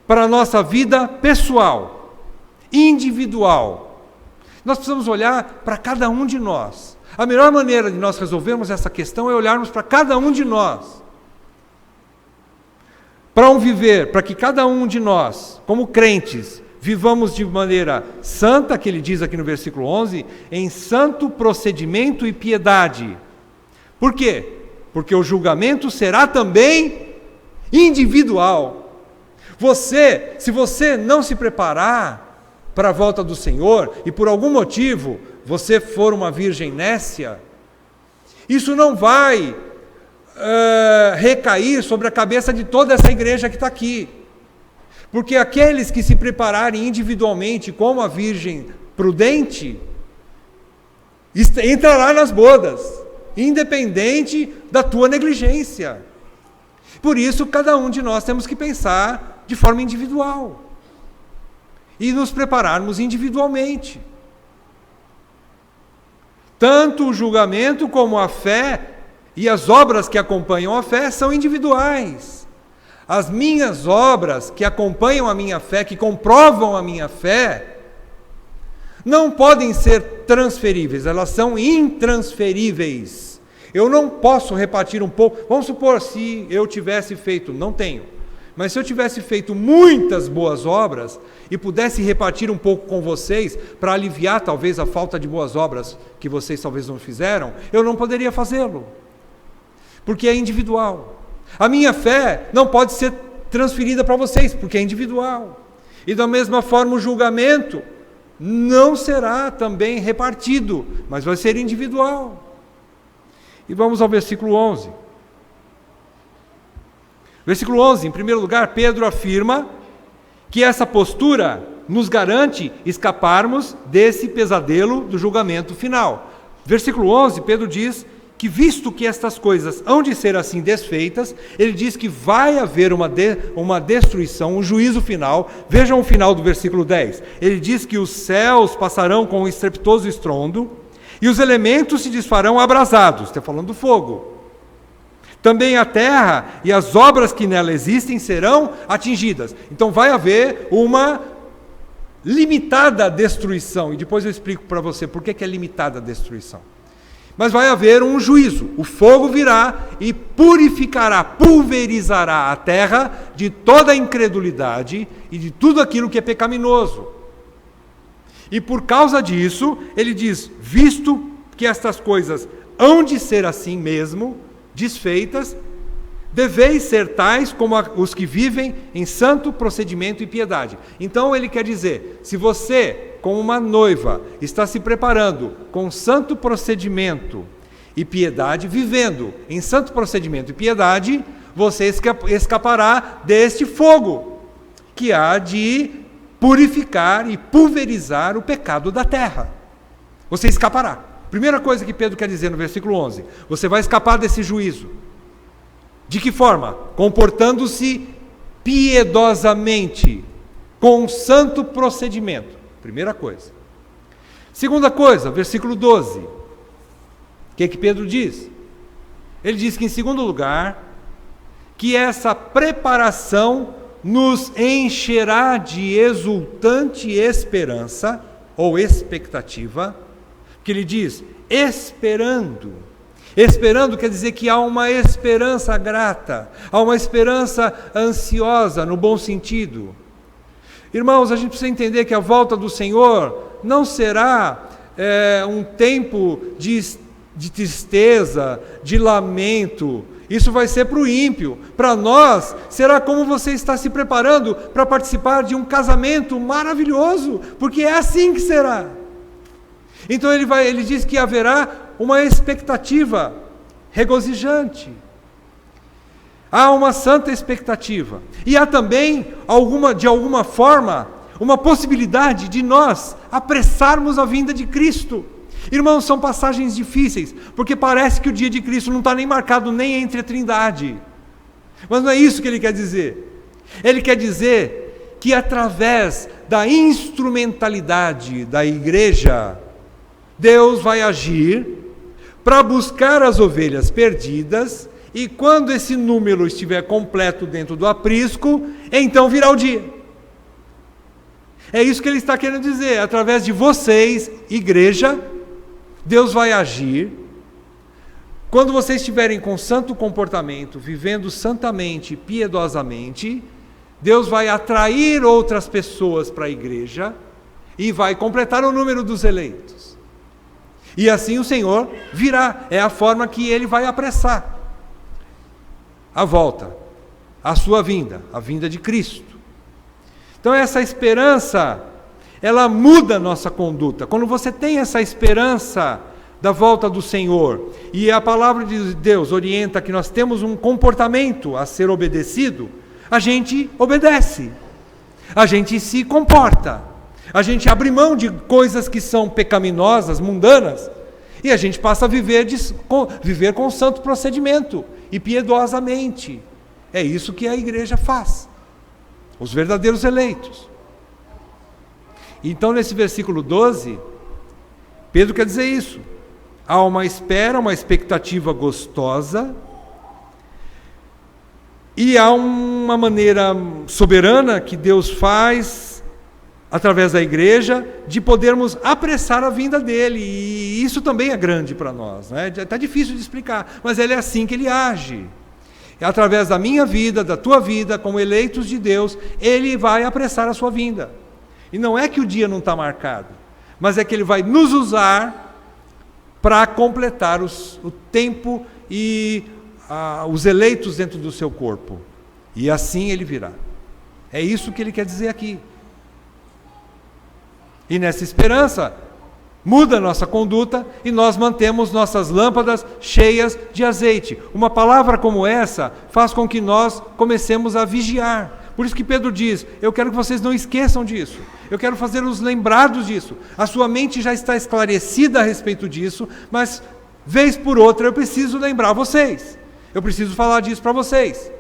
para a nossa vida pessoal, individual. Nós precisamos olhar para cada um de nós. A melhor maneira de nós resolvermos essa questão é olharmos para cada um de nós. Para que cada um de nós, como crentes, vivamos de maneira santa, que ele diz aqui no versículo 11, em santo procedimento e piedade. Por quê? Porque o julgamento será também individual. Se você não se preparar para a volta do Senhor, e por algum motivo você for uma virgem nécia, isso não vai recair sobre a cabeça de toda essa igreja que está aqui. Porque aqueles que se prepararem individualmente como a virgem prudente, entrará nas bodas, independente da tua negligência. Por isso, cada um de nós temos que pensar de forma individual e nos prepararmos individualmente. Tanto o julgamento como a fé e as obras que acompanham a fé são individuais. As minhas obras que acompanham a minha fé, que comprovam a minha fé, não podem ser transferíveis, elas são intransferíveis. Eu não posso repartir um pouco. Vamos supor, se eu tivesse feito, não tenho, mas se eu tivesse feito muitas boas obras e pudesse repartir um pouco com vocês, para aliviar talvez a falta de boas obras que vocês talvez não fizeram, eu não poderia fazê-lo, porque é individual. A minha fé não pode ser transferida para vocês, porque é individual. E da mesma forma o julgamento não será também repartido, mas vai ser individual. E vamos ao versículo 11. Versículo 11, em primeiro lugar, Pedro afirma que essa postura nos garante escaparmos desse pesadelo do julgamento final. Versículo 11, Pedro diz que, visto que estas coisas hão de ser assim desfeitas, ele diz que vai haver uma destruição, um juízo final. Vejam o final do versículo 10. Ele diz que os céus passarão com um estrepitoso estrondo e os elementos se desfarão abrasados. Está falando do fogo. Também a terra e as obras que nela existem serão atingidas. Então vai haver uma limitada destruição. E depois eu explico para você por que é limitada a destruição. Mas vai haver um juízo. O fogo virá e purificará, pulverizará a terra de toda a incredulidade e de tudo aquilo que é pecaminoso. E por causa disso, ele diz, visto que estas coisas hão de ser assim mesmo, desfeitas, deveis ser tais como os que vivem em santo procedimento e piedade. Então ele quer dizer, se você, como uma noiva, está se preparando com santo procedimento e piedade, vivendo em santo procedimento e piedade, você escapará deste fogo, que há de purificar e pulverizar o pecado da terra. Você escapará. Primeira coisa que Pedro quer dizer no versículo 11, você vai escapar desse juízo. De que forma? Comportando-se piedosamente, com um santo procedimento. Primeira coisa. Segunda coisa, versículo 12. O que Pedro diz? Ele diz que, em segundo lugar, que essa preparação nos encherá de exultante esperança, ou expectativa, que ele diz, esperando. Esperando quer dizer que há uma esperança grata, há uma esperança ansiosa, no bom sentido. Irmãos, a gente precisa entender que a volta do Senhor não será um tempo de tristeza, de lamento. Isso vai ser para o ímpio. Para nós, será como você está se preparando para participar de um casamento maravilhoso, porque é assim que será. Então ele diz que haverá uma expectativa regozijante. Há uma santa expectativa. E há também, de alguma forma, uma possibilidade de nós apressarmos a vinda de Cristo. Irmãos, são passagens difíceis, porque parece que o dia de Cristo não está nem marcado nem entre a Trindade. Mas não é isso que ele quer dizer. Ele quer dizer que através da instrumentalidade da igreja, Deus vai agir para buscar as ovelhas perdidas, e quando esse número estiver completo dentro do aprisco, então virá o dia. É isso que ele está querendo dizer. Através de vocês, igreja, Deus vai agir. Quando vocês estiverem com santo comportamento, vivendo santamente, piedosamente, Deus vai atrair outras pessoas para a igreja e vai completar o número dos eleitos. E assim o Senhor virá. É a forma que Ele vai apressar a volta, a sua vinda, a vinda de Cristo. Então essa esperança, ela muda a nossa conduta. Quando você tem essa esperança da volta do Senhor, e a palavra de Deus orienta que nós temos um comportamento a ser obedecido, a gente obedece, a gente se comporta, a gente abre mão de coisas que são pecaminosas, mundanas, e a gente passa a viver com santo procedimento e piedosamente. É isso que a igreja faz, os verdadeiros eleitos. Então, nesse versículo 12, Pedro quer dizer isso. Há uma espera, uma expectativa gostosa, e há uma maneira soberana que Deus faz, através da igreja, de podermos apressar a vinda dele, e isso também é grande para nós, né? Está difícil de explicar, mas é assim que ele age. Através da minha vida, da tua vida, como eleitos de Deus, ele vai apressar a sua vinda. E não é que o dia não está marcado, mas é que ele vai nos usar para completar o tempo e os eleitos dentro do seu corpo. E assim ele virá. É isso que ele quer dizer aqui. E nessa esperança, muda a nossa conduta e nós mantemos nossas lâmpadas cheias de azeite. Uma palavra como essa faz com que nós comecemos a vigiar. Por isso que Pedro diz, eu quero que vocês não esqueçam disso. Eu quero fazê-los lembrados disso. A sua mente já está esclarecida a respeito disso, mas, vez por outra, eu preciso lembrar vocês. Eu preciso falar disso para vocês.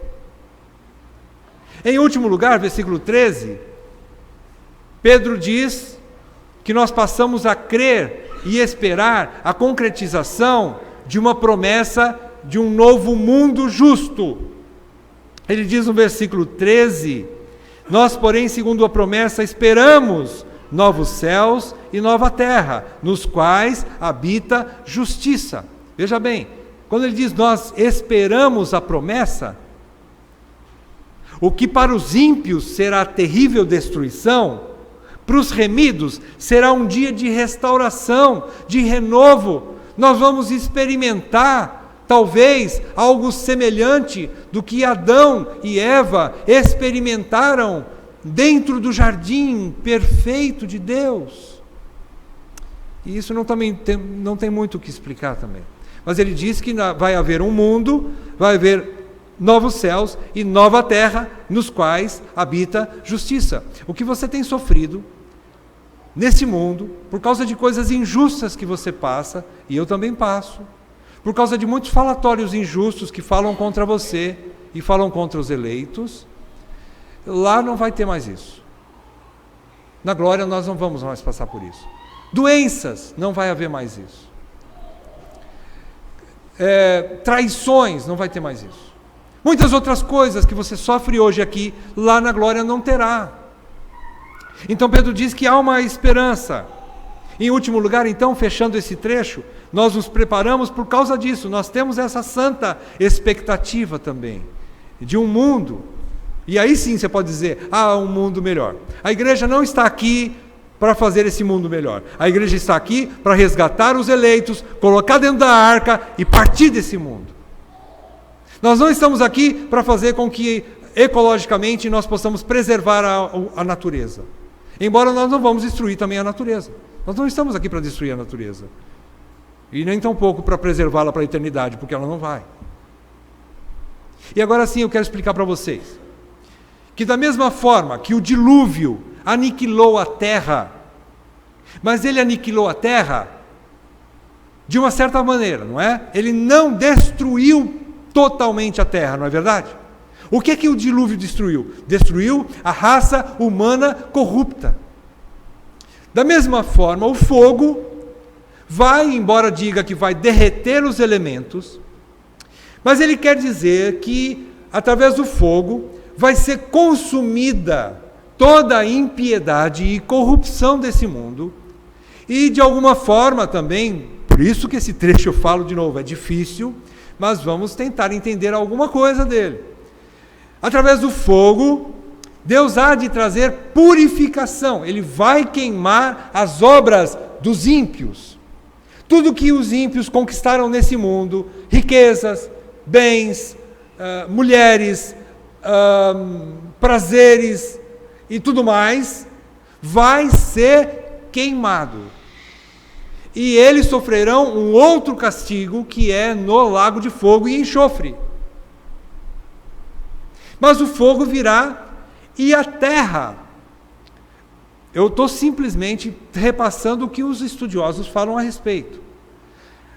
Em último lugar, versículo 13, Pedro diz que nós passamos a crer e esperar a concretização de uma promessa de um novo mundo justo. Ele diz no versículo 13, nós, porém, segundo a promessa, esperamos novos céus e nova terra, nos quais habita justiça. Veja bem, quando ele diz nós esperamos a promessa, o que para os ímpios será terrível destruição, para os remidos será um dia de restauração, de renovo. Nós vamos experimentar talvez algo semelhante do que Adão e Eva experimentaram dentro do jardim perfeito de Deus. E isso não tem muito o que explicar também. Mas ele diz que vai haver um mundo, vai haver novos céus e nova terra, nos quais habita justiça. O que você tem sofrido nesse mundo, por causa de coisas injustas que você passa, e eu também passo, por causa de muitos falatórios injustos que falam contra você e falam contra os eleitos, lá não vai ter mais isso. Na glória nós não vamos mais passar por isso. Doenças, não vai haver mais isso. Traições, não vai ter mais isso. Muitas outras coisas que você sofre hoje aqui, lá na glória não terá. Então Pedro diz que há uma esperança. Em último lugar, então, fechando esse trecho, nós nos preparamos por causa disso. Nós temos essa santa expectativa também, de um mundo. E aí sim você pode dizer, um mundo melhor. A igreja não está aqui para fazer esse mundo melhor. A igreja está aqui para resgatar os eleitos, colocar dentro da arca e partir desse mundo. Nós não estamos aqui para fazer com que ecologicamente nós possamos preservar a natureza. Embora nós não vamos destruir também a natureza. Nós não estamos aqui para destruir a natureza. E nem tampouco para preservá-la para a eternidade, porque ela não vai. E agora sim eu quero explicar para vocês que da mesma forma que o dilúvio aniquilou a terra, mas ele aniquilou a terra de uma certa maneira, não é? Ele não destruiu totalmente a terra, não é verdade? O que é que o dilúvio destruiu? Destruiu a raça humana corrupta. Da mesma forma, o fogo vai, embora diga que vai derreter os elementos, mas ele quer dizer que, através do fogo, vai ser consumida toda a impiedade e corrupção desse mundo, e de alguma forma também, por isso que esse trecho eu falo de novo, é difícil, mas vamos tentar entender alguma coisa dele. Através do fogo, Deus há de trazer purificação, Ele vai queimar as obras dos ímpios. Tudo que os ímpios conquistaram nesse mundo, riquezas, bens, mulheres, prazeres e tudo mais, vai ser queimado. E eles sofrerão um outro castigo, que é no lago de fogo e enxofre. Mas o fogo virá e a terra. Eu estou simplesmente repassando o que os estudiosos falam a respeito.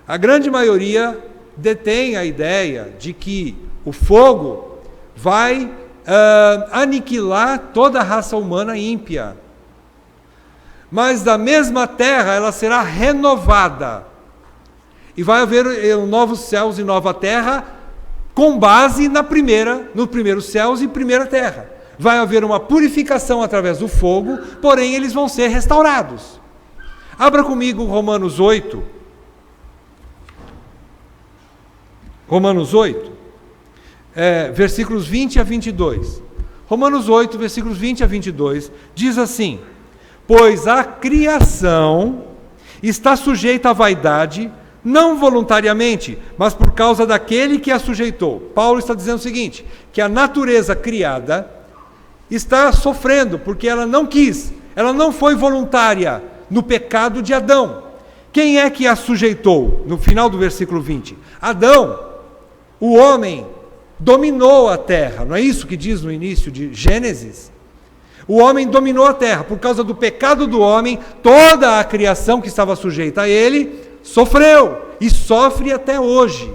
A grande maioria detém a ideia de que o fogo vai aniquilar toda a raça humana ímpia. Mas da mesma terra ela será renovada. E vai haver novos céus e nova terra, com base no primeiro céus e primeira terra. Vai haver uma purificação através do fogo, porém eles vão ser restaurados. Abra comigo Romanos 8. Romanos 8, versículos 20 a 22. Romanos 8, versículos 20 a 22, diz assim: pois a criação está sujeita à vaidade, não voluntariamente, mas por causa daquele que a sujeitou. Paulo está dizendo o seguinte, que a natureza criada está sofrendo, porque ela não quis, ela não foi voluntária no pecado de Adão. Quem é que a sujeitou? No final do versículo 20, Adão, o homem, dominou a terra, não é isso que diz no início de Gênesis? O homem dominou a terra, por causa do pecado do homem, toda a criação que estava sujeita a ele, sofreu, e sofre até hoje.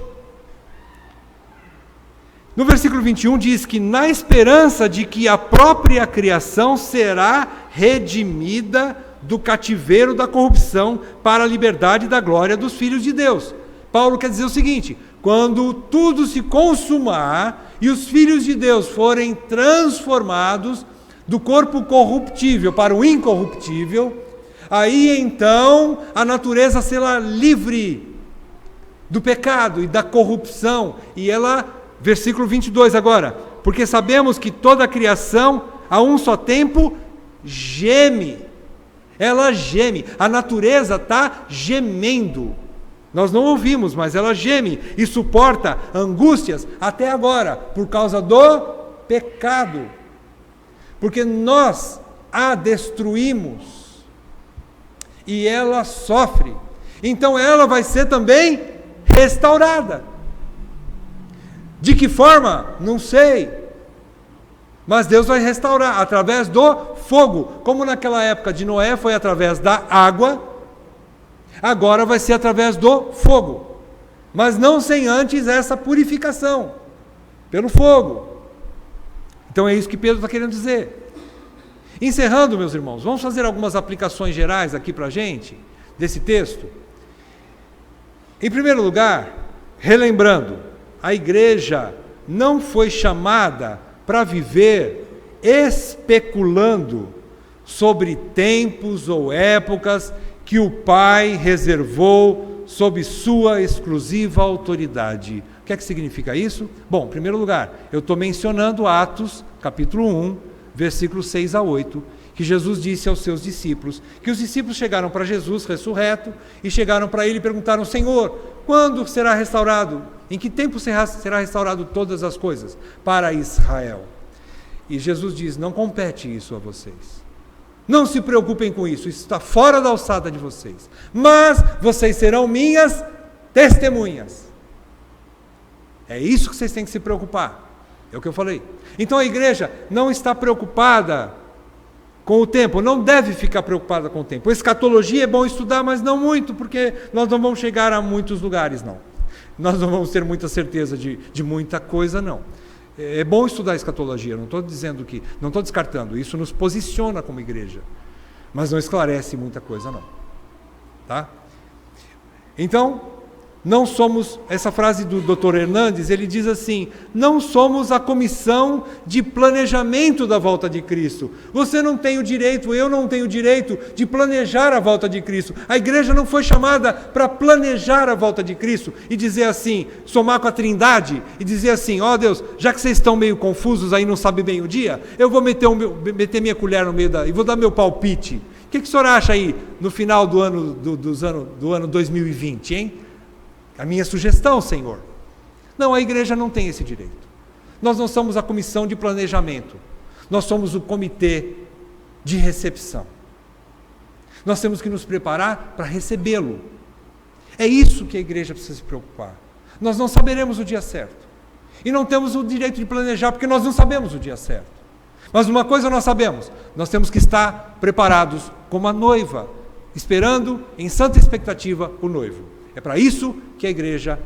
No versículo 21 diz que na esperança de que a própria criação será redimida do cativeiro da corrupção para a liberdade da glória dos filhos de Deus. Paulo quer dizer o seguinte: quando tudo se consumar e os filhos de Deus forem transformados do corpo corruptível para o incorruptível, aí então a natureza será livre do pecado e da corrupção. E ela, versículo 22 agora, porque sabemos que toda a criação a um só tempo geme. Ela geme, a natureza está gemendo. Nós não ouvimos, mas ela geme e suporta angústias até agora, por causa do pecado. Porque nós a destruímos e ela sofre. Então ela vai ser também restaurada. De que forma? Não sei. Mas Deus vai restaurar através do fogo. Como naquela época de Noé foi através da água, agora vai ser através do fogo. Mas não sem antes essa purificação pelo fogo. Então é isso que Pedro está querendo dizer. Encerrando, meus irmãos, vamos fazer algumas aplicações gerais aqui para a gente, desse texto. Em primeiro lugar, relembrando, a igreja não foi chamada para viver especulando sobre tempos ou épocas que o Pai reservou sob sua exclusiva autoridade. O que é que significa isso? Bom, em primeiro lugar, eu estou mencionando Atos, capítulo 1, versículos 6 a 8, que Jesus disse aos seus discípulos, que os discípulos chegaram para Jesus ressurreto, e chegaram para ele e perguntaram: Senhor, quando será restaurado? Em que tempo será restaurado todas as coisas para Israel? E Jesus diz: não compete isso a vocês. Não se preocupem com isso, isso está fora da alçada de vocês. Mas vocês serão minhas testemunhas. É isso que vocês têm que se preocupar. É o que eu falei. Então a igreja não está preocupada com o tempo, não deve ficar preocupada com o tempo. Escatologia é bom estudar, mas não muito, porque nós não vamos chegar a muitos lugares, não. Nós não vamos ter muita certeza de muita coisa, não. É bom estudar escatologia, não estou dizendo que, não estou descartando, isso nos posiciona como igreja, mas não esclarece muita coisa, não. Tá? Então, não somos, essa frase do Dr. Hernandes, ele diz assim, não somos a comissão de planejamento da volta de Cristo. Você não tem o direito, eu não tenho o direito de planejar a volta de Cristo. A igreja não foi chamada para planejar a volta de Cristo e dizer assim, somar com a Trindade e dizer assim, ó Deus, já que vocês estão meio confusos aí, não sabem bem o dia, eu vou meter minha colher no meio e vou dar meu palpite. O que o senhor acha aí no final do ano 2020, hein? A minha sugestão, Senhor. Não, a igreja não tem esse direito. Nós não somos a comissão de planejamento. Nós somos o comitê de recepção. Nós temos que nos preparar para recebê-lo. É isso que a igreja precisa se preocupar. Nós não saberemos o dia certo. E não temos o direito de planejar, porque nós não sabemos o dia certo. Mas uma coisa nós sabemos, nós temos que estar preparados como a noiva, esperando em santa expectativa o noivo. É para isso que a igreja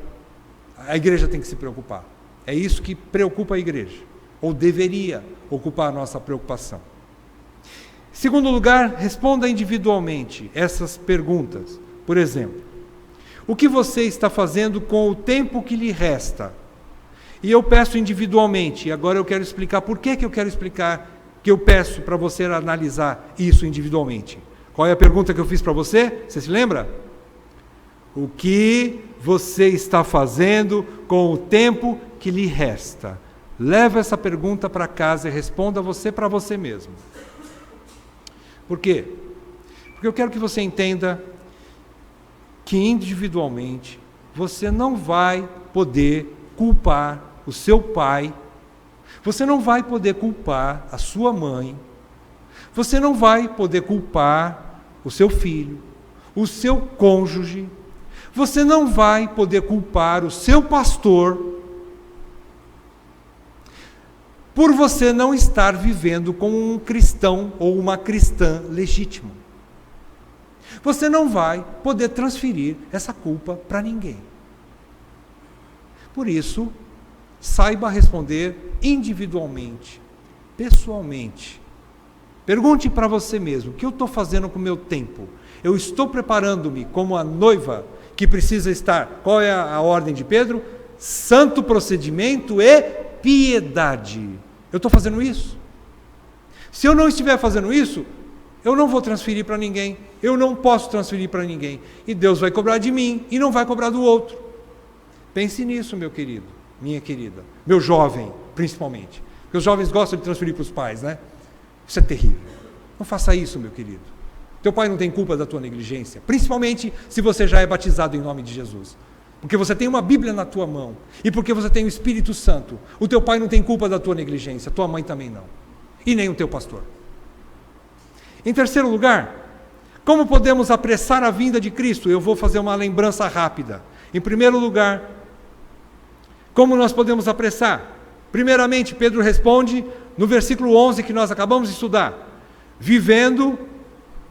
tem que se preocupar. É isso que preocupa a igreja, ou deveria ocupar a nossa preocupação. Segundo lugar, responda individualmente essas perguntas. Por exemplo, o que você está fazendo com o tempo que lhe resta? E eu peço individualmente, e agora eu quero explicar por que eu quero explicar, que eu peço para você analisar isso individualmente. Qual é a pergunta que eu fiz para você? Você se lembra? O que você está fazendo com o tempo que lhe resta? Leva essa pergunta para casa e responda você para você mesmo. Por quê? Porque eu quero que você entenda que individualmente você não vai poder culpar o seu pai, você não vai poder culpar a sua mãe, você não vai poder culpar o seu filho, o seu cônjuge, você não vai poder culpar o seu pastor por você não estar vivendo como um cristão ou uma cristã legítimo. Você não vai poder transferir essa culpa para ninguém. Por isso, saiba responder individualmente, pessoalmente. Pergunte para você mesmo, o que eu estou fazendo com o meu tempo? Eu estou preparando-me como a noiva que precisa estar, qual é a ordem de Pedro? Santo procedimento e piedade. Eu estou fazendo isso? Se eu não estiver fazendo isso, eu não vou transferir para ninguém, eu não posso transferir para ninguém, e Deus vai cobrar de mim, e não vai cobrar do outro. Pense nisso, meu querido, minha querida, meu jovem, principalmente, porque os jovens gostam de transferir para os pais, né? Isso é terrível. Não faça isso, meu querido. Teu pai não tem culpa da tua negligência, principalmente se você já é batizado em nome de Jesus. Porque você tem uma Bíblia na tua mão, e porque você tem o Espírito Santo. O teu pai não tem culpa da tua negligência, tua mãe também não. E nem o teu pastor. Em terceiro lugar, como podemos apressar a vinda de Cristo? Eu vou fazer uma lembrança rápida. Em primeiro lugar, como nós podemos apressar? Primeiramente, Pedro responde no versículo 11 que nós acabamos de estudar. Vivendo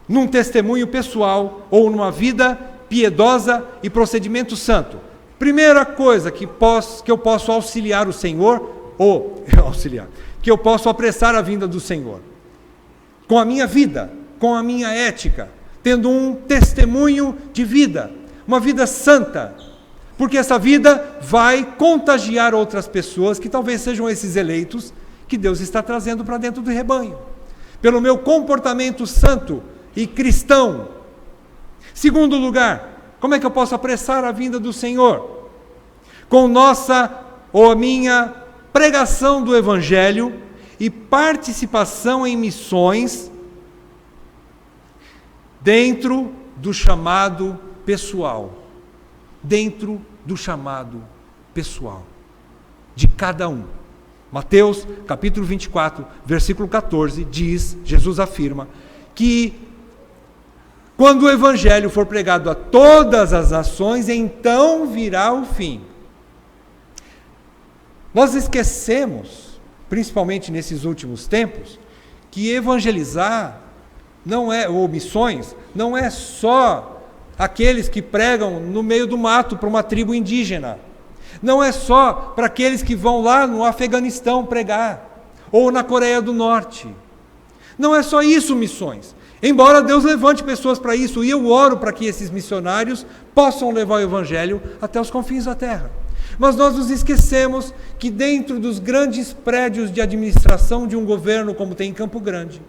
num testemunho pessoal ou numa vida piedosa e procedimento santo. Primeira coisa que eu posso auxiliar o Senhor, que eu posso apressar a vinda do Senhor. Com a minha vida, com a minha ética, tendo um testemunho de vida, uma vida santa, porque essa vida vai contagiar outras pessoas que talvez sejam esses eleitos que Deus está trazendo para dentro do rebanho, pelo meu comportamento santo e cristão. Segundo lugar, como é que eu posso apressar a vinda do Senhor? Com nossa ou a minha pregação do Evangelho e participação em missões dentro do chamado pessoal. Dentro do chamado pessoal de cada um. Mateus capítulo 24, versículo 14, diz, Jesus afirma, que quando o Evangelho for pregado a todas as nações, então virá o fim. Nós esquecemos, principalmente nesses últimos tempos, que evangelizar ou missões, não é só aqueles que pregam no meio do mato para uma tribo indígena. Não é só para aqueles que vão lá no Afeganistão pregar, ou na Coreia do Norte. Não é só isso missões. Embora Deus levante pessoas para isso, e eu oro para que esses missionários possam levar o Evangelho até os confins da terra. Mas nós nos esquecemos que dentro dos grandes prédios de administração de um governo, como tem em Campo Grande,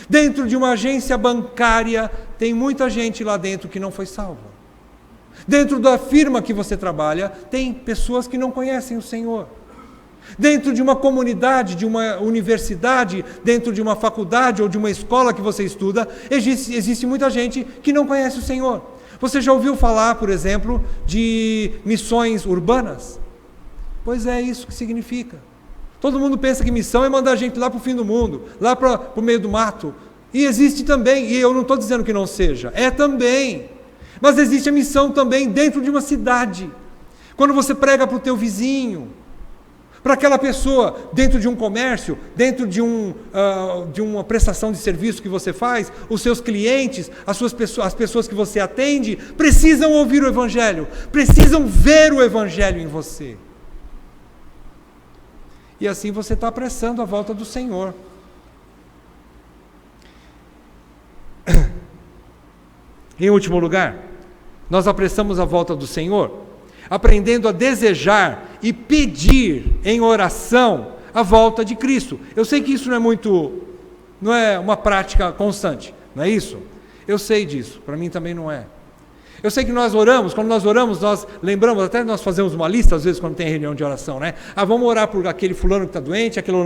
dentro de uma agência bancária, tem muita gente lá dentro que não foi salva. Dentro da firma que você trabalha, tem pessoas que não conhecem o Senhor. Dentro de uma comunidade, de uma universidade, dentro de uma faculdade ou de uma escola que você estuda, existe muita gente que não conhece o Senhor. Você já ouviu falar, por exemplo, de missões urbanas? Pois é isso que significa. Todo mundo pensa que missão é mandar gente lá para o fim do mundo, lá para o meio do mato. E existe também, e eu não estou dizendo que não seja, é também. Mas existe a missão também dentro de uma cidade. Quando você prega para o teu vizinho, para aquela pessoa, dentro de um comércio, dentro de uma prestação de serviço que você faz, os seus clientes, as pessoas que você atende, precisam ouvir o Evangelho, precisam ver o Evangelho em você. E assim você está apressando a volta do Senhor. Em último lugar, nós apressamos a volta do Senhor aprendendo a desejar e pedir em oração a volta de Cristo. Eu sei que isso não é uma prática constante, não é isso? Eu sei disso, para mim também não é. Eu sei que nós oramos, quando nós oramos, nós lembramos, até nós fazemos uma lista, às vezes, quando tem reunião de oração, né? Vamos orar por aquele fulano que está doente, aquele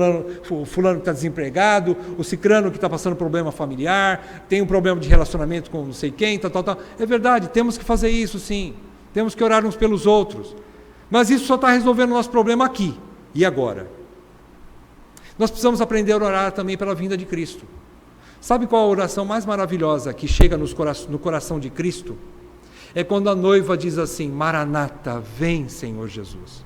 fulano que está desempregado, o cicrano que está passando problema familiar, tem um problema de relacionamento com não sei quem, tal. É verdade, temos que fazer isso sim. Temos que orar uns pelos outros. Mas isso só está resolvendo o nosso problema aqui e agora. Nós precisamos aprender a orar também pela vinda de Cristo. Sabe qual a oração mais maravilhosa que chega no coração de Cristo? É quando a noiva diz assim: Maranata, vem, Senhor Jesus.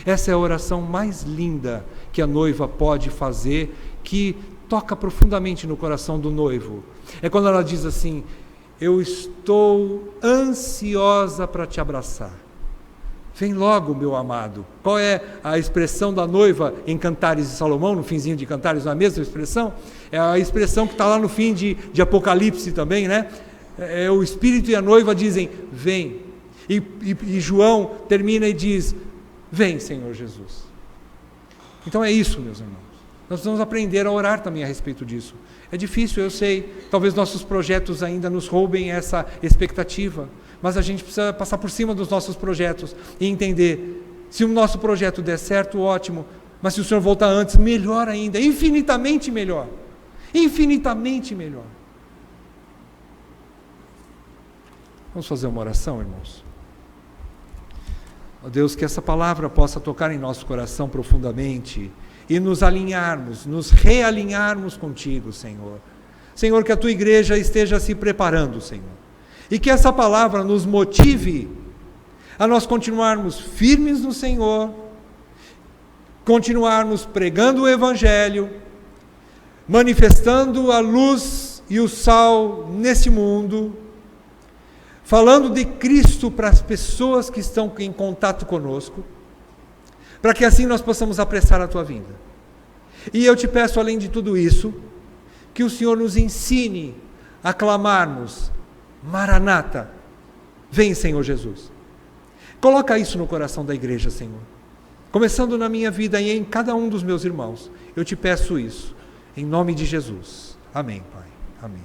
Essa é a oração mais linda que a noiva pode fazer, que toca profundamente no coração do noivo. É quando ela diz assim: eu estou ansiosa para te abraçar. Vem logo, meu amado. Qual é a expressão da noiva em Cantares de Salomão, no finzinho de Cantares, não é a mesma expressão? É a expressão que está lá no fim de Apocalipse também, né? O Espírito e a noiva dizem, vem. E João termina e diz, vem, Senhor Jesus. Então é isso, meus irmãos. Nós precisamos aprender a orar também a respeito disso. É difícil, eu sei, talvez nossos projetos ainda nos roubem essa expectativa, mas a gente precisa passar por cima dos nossos projetos e entender, se o nosso projeto der certo, ótimo, mas se o Senhor voltar antes, melhor ainda, infinitamente melhor, infinitamente melhor. Vamos fazer uma oração, irmãos? Ó Deus, que essa palavra possa tocar em nosso coração profundamente, e nos alinharmos, nos realinharmos contigo, Senhor. Senhor, que a tua igreja esteja se preparando, Senhor. E que essa palavra nos motive a nós continuarmos firmes no Senhor, continuarmos pregando o Evangelho, manifestando a luz e o sal nesse mundo, falando de Cristo para as pessoas que estão em contato conosco, para que assim nós possamos apressar a tua vinda. E eu te peço, além de tudo isso, que o Senhor nos ensine a clamarmos, Maranata, vem, Senhor Jesus. Coloca isso no coração da igreja, Senhor. Começando na minha vida e em cada um dos meus irmãos. Eu te peço isso, em nome de Jesus. Amém, Pai. Amém.